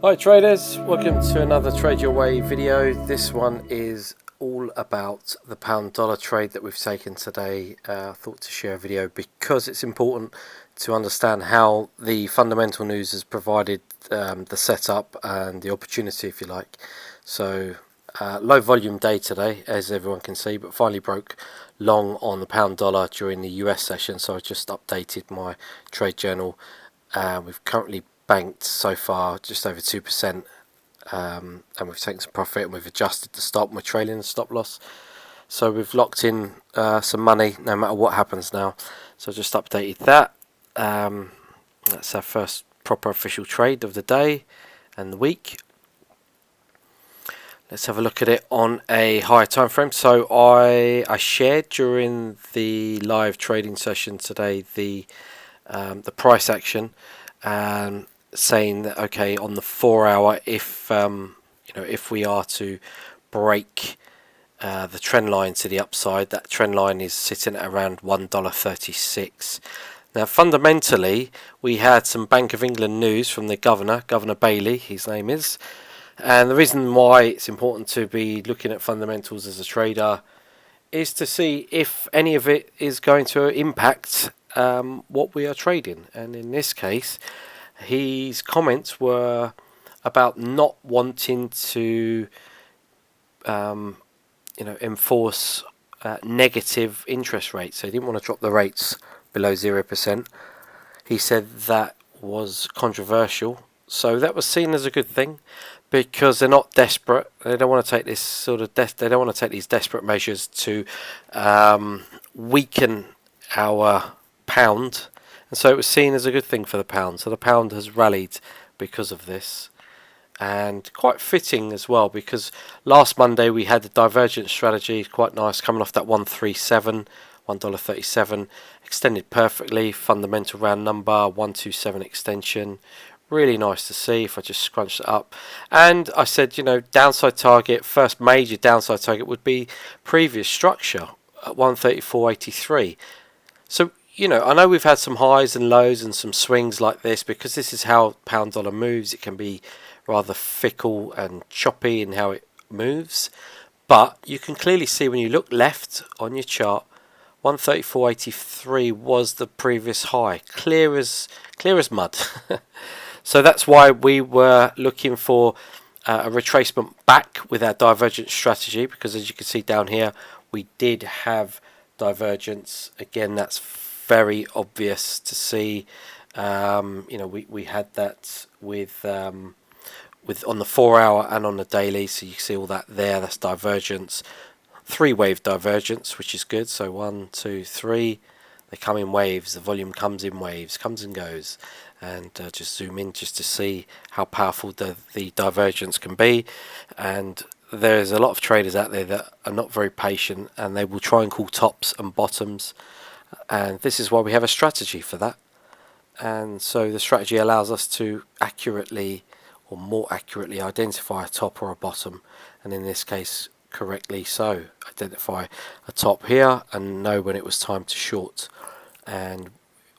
Hi traders, welcome to another Trade Your Way video. This one is all about the pound dollar trade that we've taken today. I thought to share a video because it's important to understand how the fundamental news has provided the setup and the opportunity, if you like. So low volume day today, as everyone can see, but finally broke long on the pound dollar during the US session. So I just updated my trade journal. We've currently banked so far just over 2%, and we've taken some profit and we've adjusted the stop and we're trailing the stop loss, so we've locked in some money no matter what happens now. So I just updated that. That's our first proper official trade of the day and the week. Let's have a look at it on a higher time frame. So I shared during the live trading session today the price action, and saying that okay, on the 4 hour, if if we are to break the trend line to the upside, that trend line is sitting at around $1.36. Now fundamentally we had some Bank of England news from the Governor Bailey, his name is, and the reason why it's important to be looking at fundamentals as a trader is to see if any of it is going to impact what we are trading. And in this case, his comments were about not wanting to enforce negative interest rates. So he didn't want to drop the rates below 0%. He said that was controversial, so that was seen as a good thing because they're not desperate. They don't want to take this they don't want to take these desperate measures to weaken our pound, and so it was seen as a good thing for the pound. So the pound has rallied because of this, and quite fitting as well, because last Monday we had the divergent strategy, quite nice, coming off that $1.37, extended perfectly, fundamental round number, 127 extension, really nice to see. If I just scrunch it up, and I said, downside target, first major downside target would be previous structure at 134.83. So I know we've had some highs and lows and some swings like this, because this is how pound dollar moves. It can be rather fickle and choppy in how it moves, but you can clearly see when you look left on your chart, 134.83 was the previous high, clear as mud. So that's why we were looking for a retracement back with our divergent strategy, because as you can see down here, we did have divergence again. That's very obvious to see. We had that with on the 4 hour and on the daily, so you see all that there. That's divergence, 3-wave divergence, which is good. So 1, 2, 3, they come in waves. The volume comes in waves, comes and goes. And just zoom in just to see how powerful the divergence can be. And there's a lot of traders out there that are not very patient, and they will try and call tops and bottoms, and this is why we have a strategy for that. And so the strategy allows us to accurately, or more accurately, identify a top or a bottom, and in this case correctly so, identify a top here and know when it was time to short. And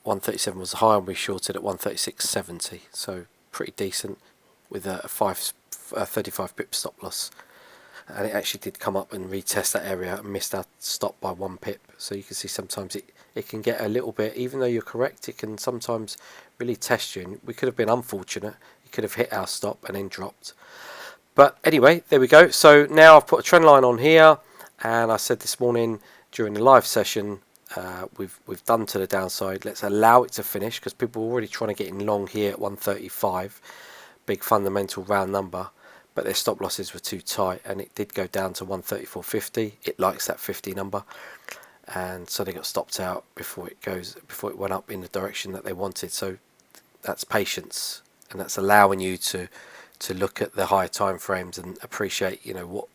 137 was the high, and we shorted at 136.70, so pretty decent with a 35 pip stop loss. And it actually did come up and retest that area and missed our stop by 1 pip. So you can see sometimes it can get a little bit, even though you're correct, it can sometimes really test you. And we could have been unfortunate, it could have hit our stop and then dropped. But anyway, there we go. So now I've put a trend line on here, and I said this morning during the live session, we've done to the downside. Let's allow it to finish, because people were already trying to get in long here at 135, big fundamental round number, but their stop losses were too tight, and it did go down to 134.50. It likes that 50 number, and so they got stopped out before it went up in the direction that they wanted. So that's patience, and that's allowing you to look at the higher time frames and appreciate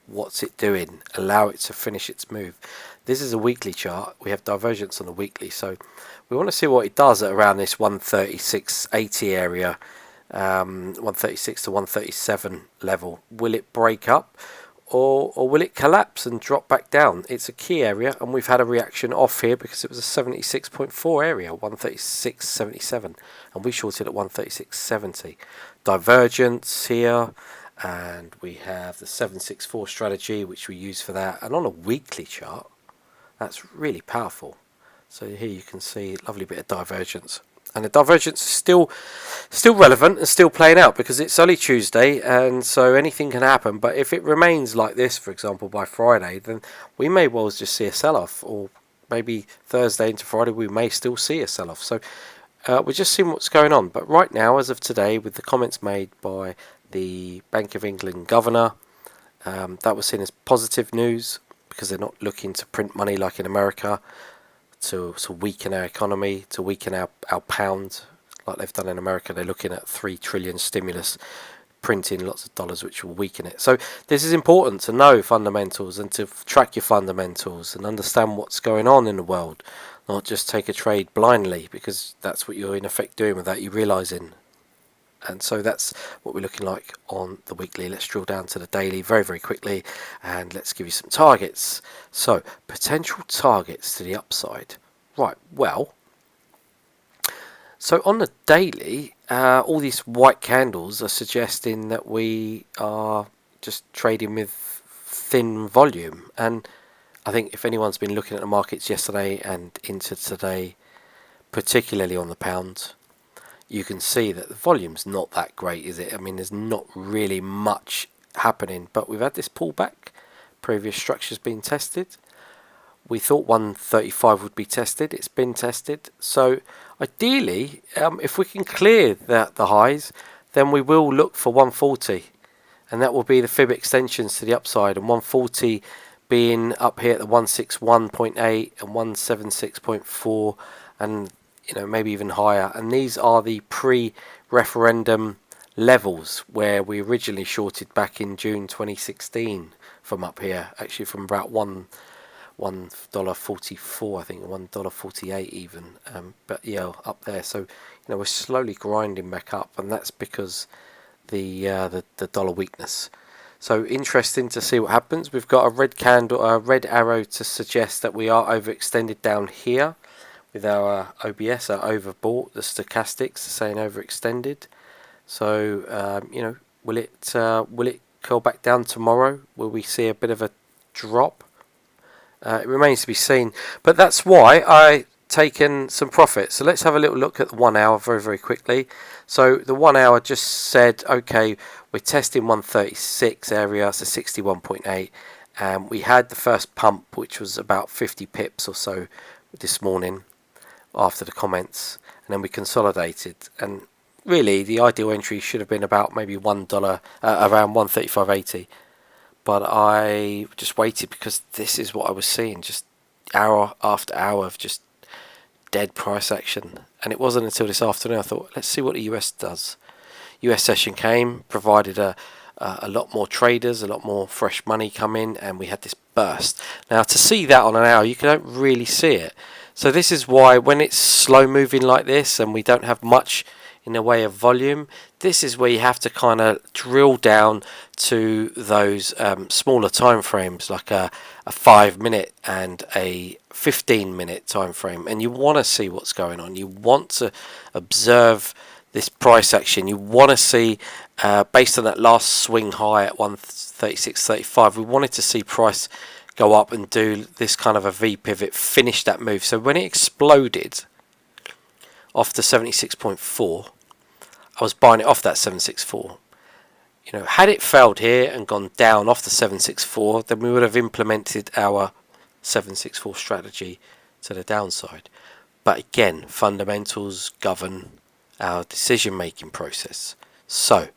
what's it doing, allow it to finish its move. This is a weekly chart. We have divergence on the weekly, so we want to see what it does at around this 136.80 area, 136 to 137 level. Will it break up, or will it collapse and drop back down? It's a key area, and we've had a reaction off here because it was a 76.4 area, 136.77, and we shorted at 136.70. Divergence here, and we have the 764 strategy, which we use for that. And on a weekly chart, that's really powerful. So here you can see a lovely bit of divergence. And the divergence is still relevant and still playing out because it's only Tuesday, and so anything can happen. But if it remains like this, for example, by Friday, then we may well just see a sell-off, or maybe Thursday into Friday we may still see a sell-off. So we're just seeing what's going on. But right now, as of today, with the comments made by the Bank of England governor, that was seen as positive news because they're not looking to print money like in America to weaken our economy, to weaken our pound like they've done in America. They're looking at 3 trillion stimulus, printing lots of dollars which will weaken it. So this is important to know fundamentals and to track your fundamentals and understand what's going on in the world, not just take a trade blindly, because that's what you're in effect doing without you realizing. And so that's what we're looking like on the weekly. Let's drill down to the daily very, very quickly, and let's give you some targets. So potential targets to the upside. Right, well, so on the daily, all these white candles are suggesting that we are just trading with thin volume. And I think if anyone's been looking at the markets yesterday and into today, particularly on the pound, you can see that the volume's not that great, is it? I mean, there's not really much happening, but we've had this pullback. Previous structures being tested. We thought 135 would be tested. It's been tested. So ideally, if we can clear the highs, then we will look for 140, and that will be the fib extensions to the upside, and 140 being up here at the 161.8 and 176.4, and maybe even higher. And these are the pre-referendum levels where we originally shorted back in June 2016 from up here, actually from about $1.44, I think $1.48 even, but yeah, up there. So we're slowly grinding back up, and that's because the dollar weakness. So interesting to see what happens. We've got a red candle, a red arrow to suggest that we are overextended down here with our OBS, our overbought. The stochastics are saying overextended. So will it curl back down tomorrow? Will we see a bit of a drop? It remains to be seen. But that's why I taken some profit. So let's have a little look at the 1 hour very, very quickly. So the 1 hour just said, okay, we're testing 136 area, so 61.8. And we had the first pump, which was about 50 pips or so this morning after the comments, and then we consolidated. And really the ideal entry should have been about maybe $1, around 135.80, but I just waited because this is what I was seeing, just hour after hour of just dead price action. And it wasn't until this afternoon I thought, let's see what the US does. US session came, provided a lot more traders, a lot more fresh money come in, and we had this burst. Now to see that on an hour, you don't really see it. So this is why when it's slow moving like this and we don't have much in the way of volume, this is where you have to kind of drill down to those smaller time frames, like a 5-minute and a 15-minute time frame, and you want to see what's going on. You want to observe this price action. You want to see, based on that last swing high at 136.35, we wanted to see price go up and do this kind of a V pivot, finish that move. So when it exploded off the 76.4, I was buying it off that 764. Had it failed here and gone down off the 764, then we would have implemented our 764 strategy to the downside. But again, fundamentals govern our decision making process. So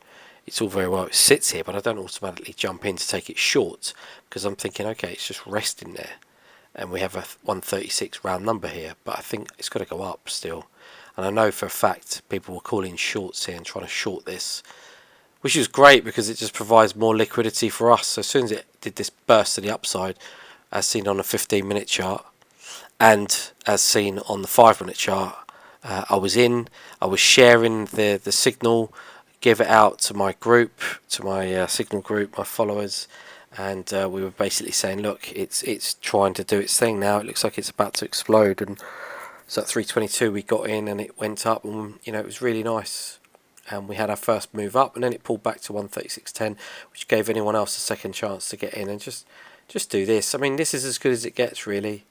it's all very well it sits here, but I don't automatically jump in to take it short, because I'm thinking, okay, it's just resting there, and we have a 136 round number here, but I think it's got to go up still. And I know for a fact people were calling shorts here and trying to short this, which is great because it just provides more liquidity for us. So as soon as it did this burst to the upside, as seen on a 15-minute chart and as seen on the 5-minute chart, I was sharing the signal, give it out to my group, to my signal group, my followers, and we were basically saying, look, it's trying to do its thing now. It looks like it's about to explode. And so at 322 we got in and it went up, and it was really nice. And we had our first move up, and then it pulled back to 136.10, which gave anyone else a second chance to get in and just do this. I mean, this is as good as it gets, really.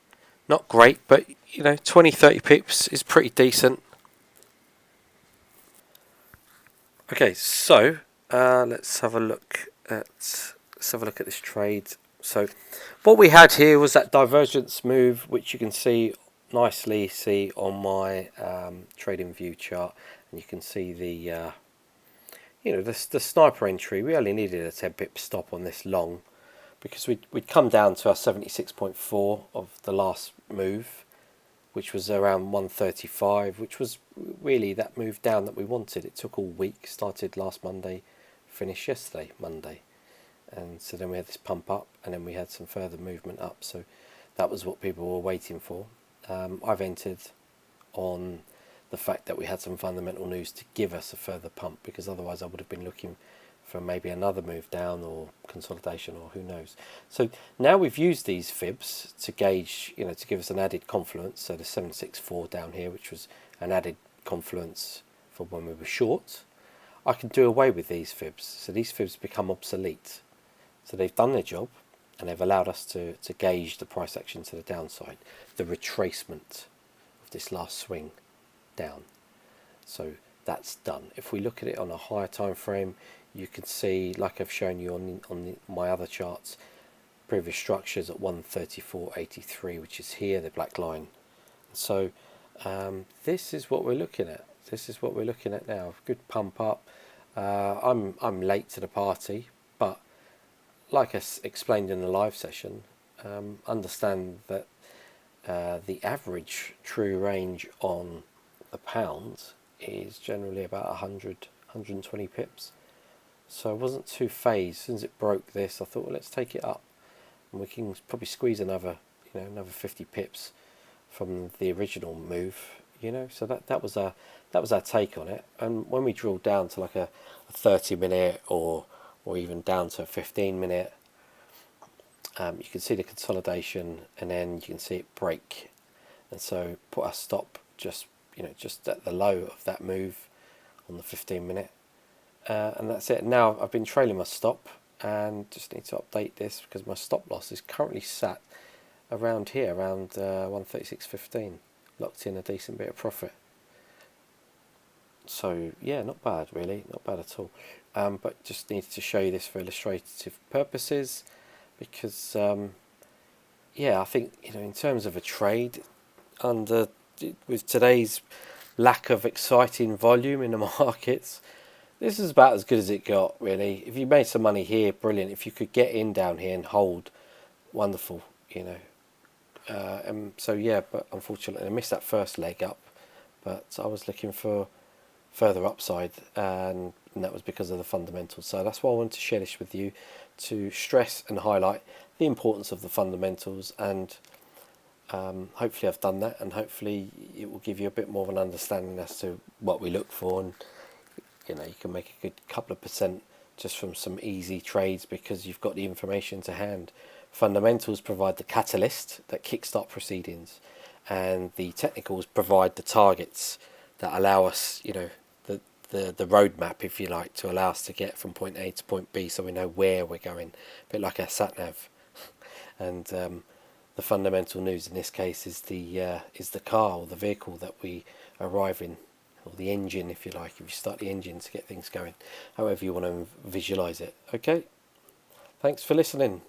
Not great, but 20-30 pips is pretty decent. Okay, so let's have a look at this trade. So what we had here was that divergence move, which you can nicely see on my trading view chart, and you can see the the sniper entry. We only needed a 10 pip stop on this long, because we'd come down to our 76.4 of the last move, which was around 135, which was really that move down that we wanted. It took all week, started last Monday, finished yesterday, Monday. And so then we had this pump up, and then we had some further movement up. So that was what people were waiting for. I've entered on the fact that we had some fundamental news to give us a further pump, because otherwise I would have been looking for maybe another move down or consolidation, or who knows. So now we've used these fibs to gauge, to give us an added confluence. So the 764 down here, which was an added confluence for when we were short, I can do away with these fibs. So these fibs become obsolete. So they've done their job, and they've allowed us to gauge the price action to the downside, the retracement of this last swing down. So that's done. If we look at it on a higher time frame, you can see, like I've shown you on my other charts, previous structures at 134.83, which is here, the black line. So this is what we're looking at. This is what we're looking at now. Good pump up. I'm late to the party, but like I explained in the live session, understand that the average true range on the pound is generally about 120 pips. So I wasn't too phased. As soon as it broke this, I thought, well, let's take it up, and we can probably squeeze another 50 pips from the original move. So that was our take on it. And when we drilled down to like a 30-minute or even down to a 15-minute, you can see the consolidation, and then you can see it break. And so put our stop just at the low of that move on the 15-minute. And that's it. Now I've been trailing my stop, and just need to update this because my stop loss is currently sat around here, around 136.15, locked in a decent bit of profit. So yeah, not bad really, not bad at all. But just needed to show you this for illustrative purposes, because I think in terms of a trade, with today's lack of exciting volume in the markets, this is about as good as it got, really. If you made some money here, brilliant. If you could get in down here and hold, wonderful, so yeah, but unfortunately I missed that first leg up, but I was looking for further upside, and that was because of the fundamentals. So that's why I wanted to share this with you, to stress and highlight the importance of the fundamentals, and hopefully I've done that, and hopefully it will give you a bit more of an understanding as to what we look for, and you can make a good couple of percent just from some easy trades because you've got the information to hand. Fundamentals provide the catalyst that kickstart proceedings, and the technicals provide the targets that allow us, the roadmap, if you like, to allow us to get from point A to point B, so we know where we're going, a bit like our sat nav. And the fundamental news in this case is the car or the vehicle that we arrive in, or the engine, if you like, if you start the engine to get things going, however you want to visualize it. Okay, thanks for listening.